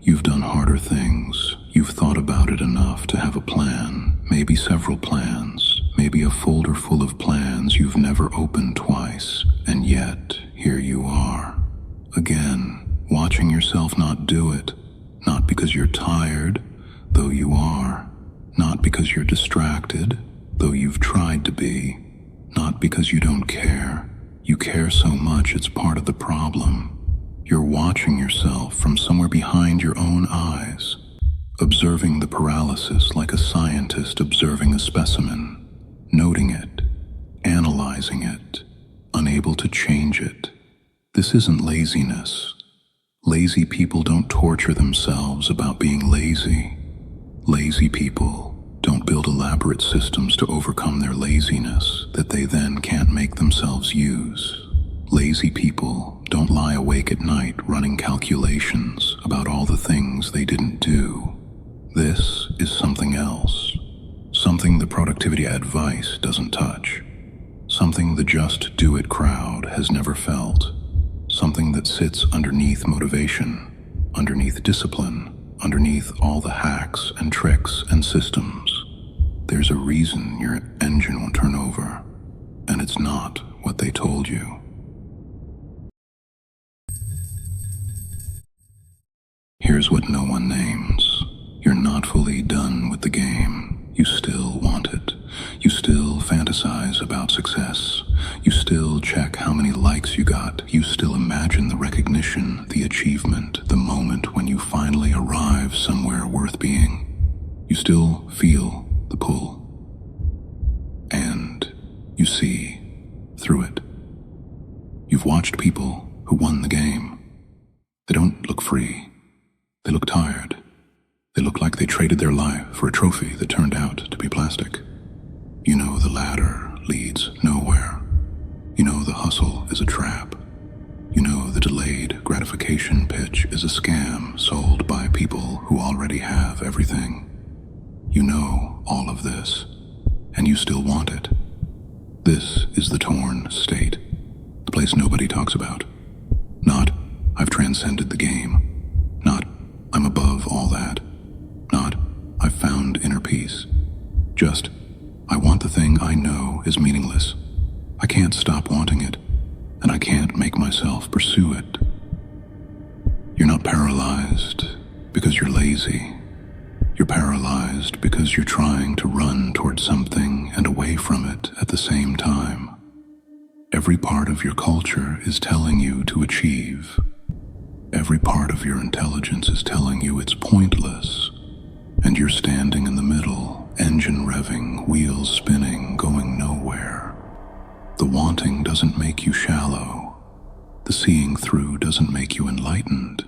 You've done harder things. You've thought about it enough to have a plan, maybe several plans, maybe a folder full of plans you've never opened twice, and yet here you are, again, watching yourself not do it, not because you're tired, though you are, not because you're distracted, though you've tried to be, not because you don't care. You care so much it's part of the problem. You're watching yourself from somewhere behind your own eyes, observing the paralysis like a scientist observing a specimen, noting it, analyzing it, unable to change it. This isn't laziness. Lazy people don't torture themselves about being lazy. Lazy people don't build elaborate systems to overcome their laziness that they then can't make themselves use. Lazy people don't lie awake at night running calculations about all the things they didn't do. This is something else. Something the productivity advice doesn't touch. Something the just do it crowd has never felt. Something that sits underneath motivation, underneath discipline, underneath all the hacks and tricks and systems. There's a reason your engine won't turn over, and it's not what they told you. Here's what no one names. You're not fully done with the game. You still want it. You still fantasize about success. You still check how many likes you got. You still imagine the recognition, the achievement, the moment when you finally arrive somewhere worth being. You still feel the pull. And you see through it. You've watched people who won the game. They don't look free. They look tired. They look like they traded their life for a trophy that turned out to be plastic. You know the ladder leads nowhere. You know the hustle is a trap. You know the delayed gratification pitch is a scam sold by people who already have everything. You know all of this, and you still want it. This is the torn state, the place nobody talks about. Not, I've transcended the game. Not, I'm above all that. Not, I've found inner peace. Just, I want the thing I know is meaningless. I can't stop wanting it, and I can't make myself pursue it. You're not paralyzed because you're lazy. You're paralyzed because you're trying to run toward something and away from it at the same time. Every part of your culture is telling you to achieve. Every part of your intelligence is telling you it's pointless, and you're standing in the middle, engine revving, wheels spinning, going nowhere. The wanting doesn't make you shallow. The seeing through doesn't make you enlightened.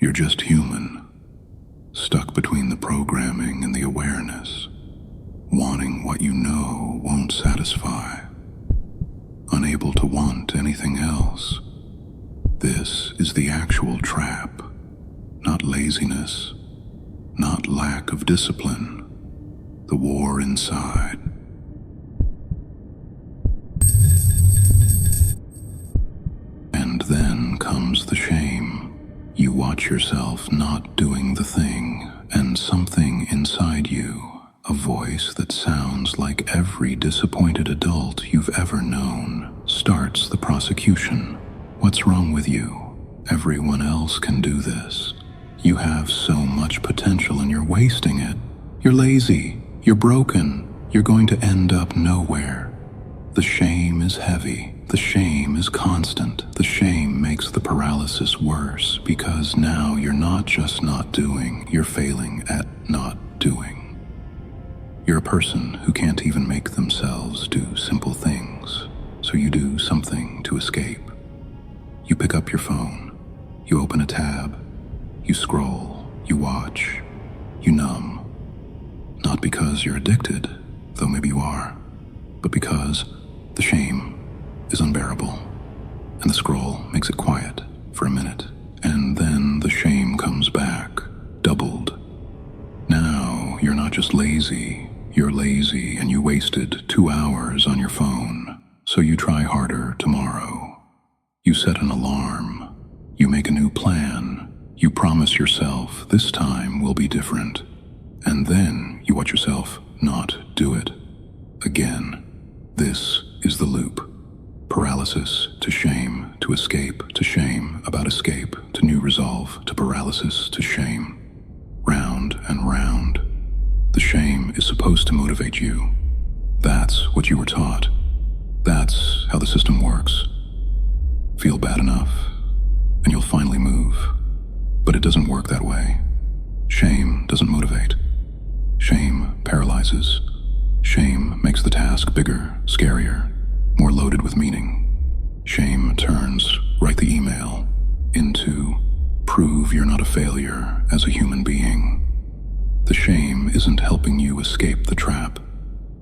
You're just human, stuck between the programming and the awareness, wanting what you know won't satisfy, unable to want anything else. This is the actual trap, not laziness, not lack of discipline, the war inside. And then comes the shame. You watch yourself not doing the thing, and something inside you, a voice that sounds like every disappointed adult you've ever known, starts the prosecution. What's wrong with you? Everyone else can do this. You have so much potential and you're wasting it. You're lazy. You're broken. You're going to end up nowhere. The shame is heavy. The shame is constant. The shame makes the paralysis worse because now you're not just not doing, you're failing at not doing. You're a person who can't even make themselves do simple things, so you do something to escape. You pick up your phone, you open a tab, you scroll, you watch, you numb. Not because you're addicted, though maybe you are, but because the shame is unbearable, and the scroll makes it quiet for a minute, and then the shame comes back, doubled. Now you're not just lazy, you're lazy and you wasted 2 hours on your phone, so you try harder tomorrow. You set an alarm, you make a new plan, You promise yourself this time will be different, and then you watch yourself not do it again. This is the loop. Paralysis to shame, to escape, to shame, about escape, to new resolve, to paralysis, to shame. Round and round. The shame is supposed to motivate you. That's what you were taught. That's how the system works. Feel bad enough, and you'll finally move. But it doesn't work that way. Shame doesn't motivate. Shame paralyzes. Shame makes the task bigger, scarier, more loaded with meaning. Shame turns write the email into prove you're not a failure as a human being. The shame isn't helping you escape the trap.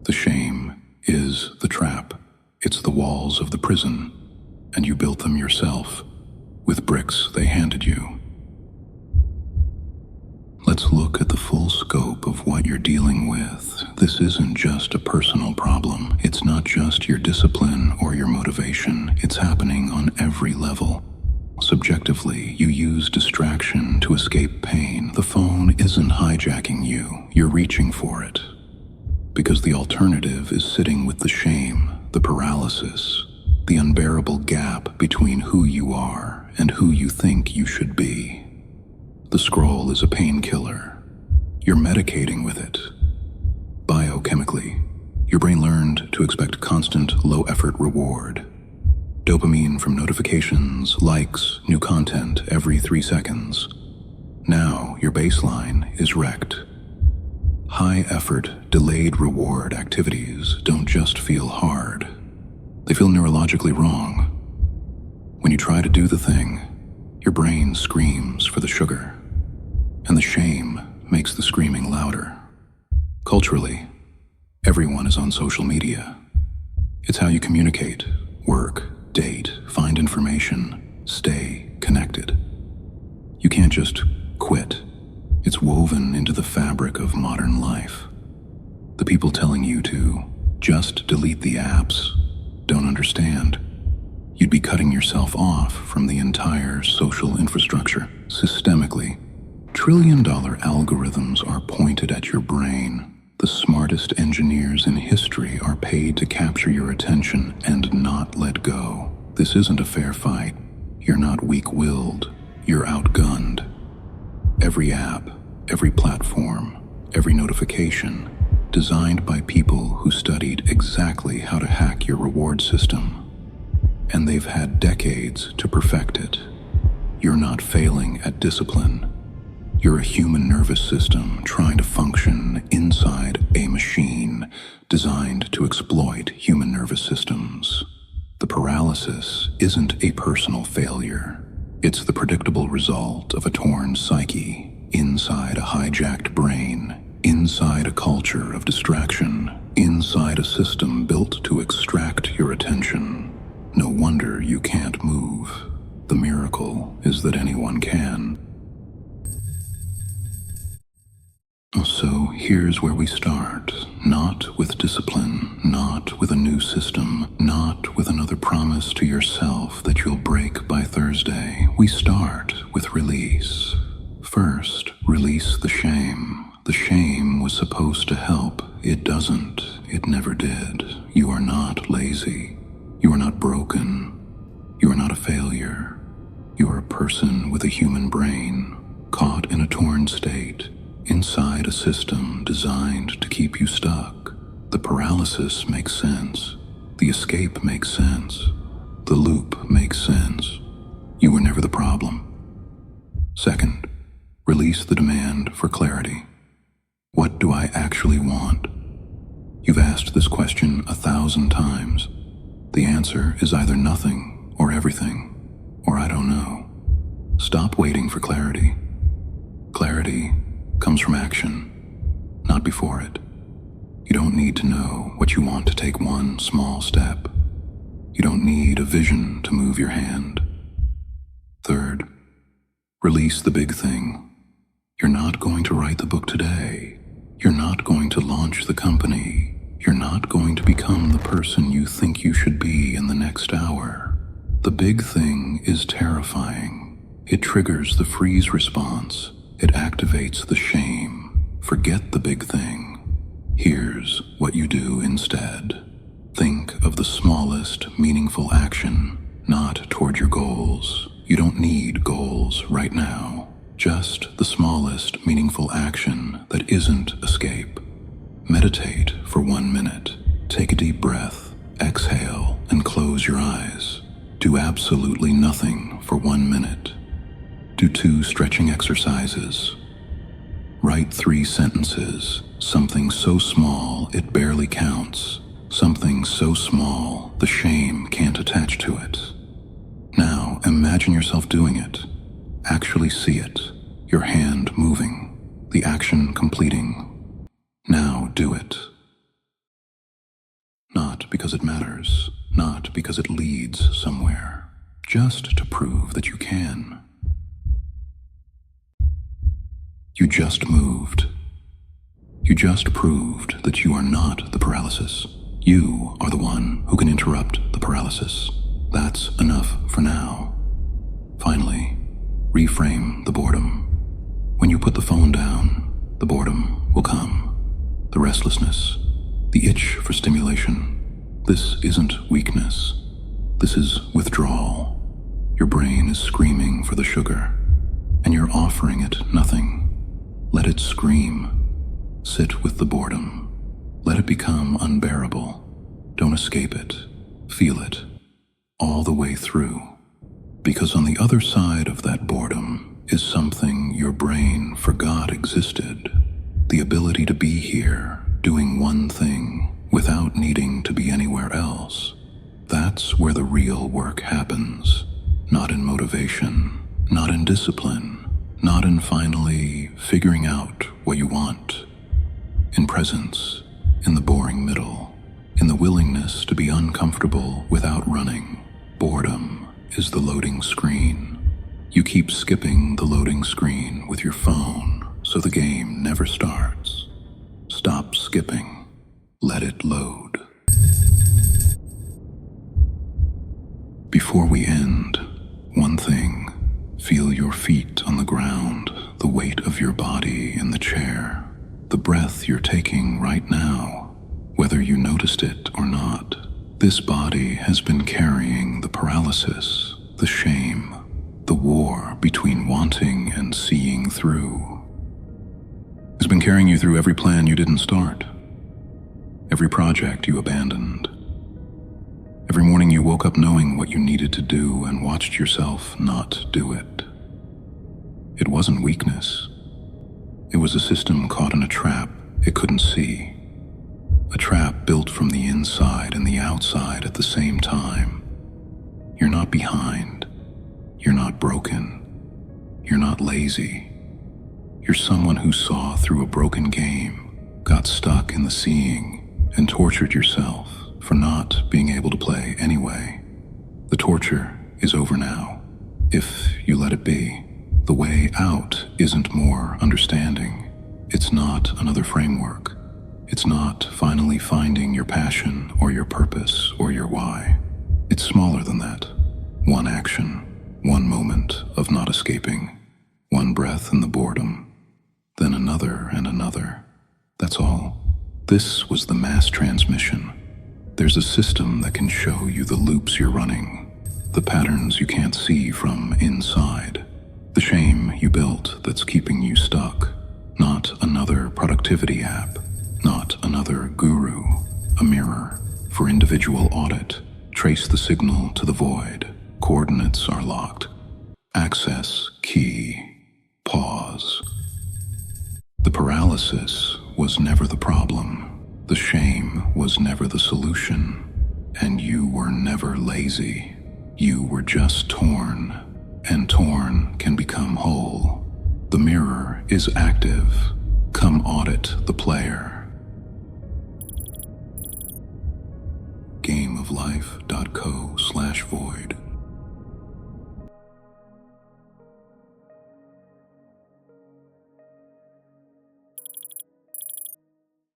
The shame is the trap. It's the walls of the prison, and you built them yourself with bricks they handed you. Let's look at the full scope of what you're dealing with. This isn't just a personal problem. It's not just your discipline or your motivation. It's happening on every level. Subjectively, you use distraction to escape pain. The phone isn't hijacking you. You're reaching for it. Because the alternative is sitting with the shame, the paralysis, the unbearable gap between who you are and who you think you should be. The scroll is a painkiller. You're medicating with it. Biochemically, your brain learned to expect constant, low-effort reward. Dopamine from notifications, likes, new content every 3 seconds. Now your baseline is wrecked. High-effort, delayed reward activities don't just feel hard. They feel neurologically wrong. When you try to do the thing, your brain screams for the sugar, and the shame makes the screaming louder. Culturally, everyone is on social media. It's how you communicate, work, date, find information, stay connected. You can't just quit. It's woven into the fabric of modern life. The people telling you to just delete the apps don't understand. You'd be cutting yourself off from the entire social infrastructure. Systemically, trillion-dollar algorithms are pointed at your brain. The smartest engineers in history are paid to capture your attention and not let go. This isn't a fair fight. You're not weak-willed. You're outgunned. Every app, every platform, every notification, designed by people who studied exactly how to hack your reward system. And they've had decades to perfect it. You're not failing at discipline. You're a human nervous system trying to function inside a machine designed to exploit human nervous systems. The paralysis isn't a personal failure. It's the predictable result of a torn psyche inside a hijacked brain, inside a culture of distraction, inside a system built to extract your attention. No wonder you can't move. The miracle is that anyone can. So here's where we start. Not with discipline, not with a new system, not with another promise to yourself that you'll break by Thursday. We start with release. First, release the shame. The shame was supposed to help. It doesn't. It never did. You are not lazy. You are not broken. You are not a failure. You are a person with a human brain, caught in a torn state, inside a system designed to keep you stuck. The paralysis makes sense. The escape makes sense. The loop makes sense. You were never the problem. Second, release the demand for clarity. What do I actually want? You've asked this question 1,000 times. The answer is either nothing or everything, or I don't know. Stop waiting for clarity. Clarity comes from action, not before it. You don't need to know what you want to take one small step. You don't need a vision to move your hand. Third, release the big thing. You're not going to write the book today. You're not going to launch the company. You're not going to become the person you think you should be in the next hour. The big thing is terrifying. It triggers the freeze response. It activates the shame. Forget the big thing. Here's what you do instead. Think of the smallest meaningful action, not toward your goals. You don't need goals right now. Just the smallest meaningful action that isn't escape. Meditate for 1 minute. Take a deep breath, exhale, and close your eyes. Do absolutely nothing for 1 minute. Do 2 stretching exercises. Write 3 sentences, something so small it barely counts. Something so small the shame can't attach to it. Now imagine yourself doing it. Actually see it. Your hand moving. The action completing. Now do it. Not because it matters. Not because it leads somewhere. Just to prove that you can. You just moved. You just proved that you are not the paralysis. You are the one who can interrupt the paralysis. That's enough for now. Finally, reframe the boredom. When you put the phone down, the boredom will come. The restlessness, the itch for stimulation. This isn't weakness. This is withdrawal. Your brain is screaming for the sugar, and you're offering it nothing. Let it scream. Sit with the boredom. Let it become unbearable. Don't escape it. Feel it. All the way through. Because on the other side of that boredom is something your brain forgot existed. The ability to be here, doing one thing, without needing to be anywhere else. That's where the real work happens. Not in motivation, not in discipline, not in finally figuring out what you want. In presence, in the boring middle, in the willingness to be uncomfortable without running. Boredom is the loading screen. You keep skipping the loading screen with your phone, so the game never starts. Stop skipping. Let it load. Before we end, one thing. Feel your feet on the ground, the weight of your body in the chair, the breath you're taking right now, whether you noticed it or not. This body has been carrying the paralysis, the shame, the war between wanting and seeing through. It's been carrying you through every plan you didn't start, every project you abandoned. Every morning you woke up knowing what you needed to do and watched yourself not do it. It wasn't weakness. It was a system caught in a trap it couldn't see. A trap built from the inside and the outside at the same time. You're not behind. You're not broken. You're not lazy. You're someone who saw through a broken game, got stuck in the seeing, and tortured yourself for not being able to play anyway. The torture is over now, if you let it be. The way out isn't more understanding. It's not another framework. It's not finally finding your passion or your purpose or your why. It's smaller than that. One action, one moment of not escaping, one breath in the boredom, then another and another. That's all. This was the mass transmission. There's a system that can show you the loops you're running, the patterns you can't see from inside, the shame you built that's keeping you stuck. Not another productivity app, not another guru, a mirror for individual audit. Trace the signal to the void. Coordinates are locked. Access key. Pause. The paralysis was never the problem. The shame was never the solution, and you were never lazy. You were just torn, and torn can become whole. The mirror is active. Come audit the player. gameoflife.co/void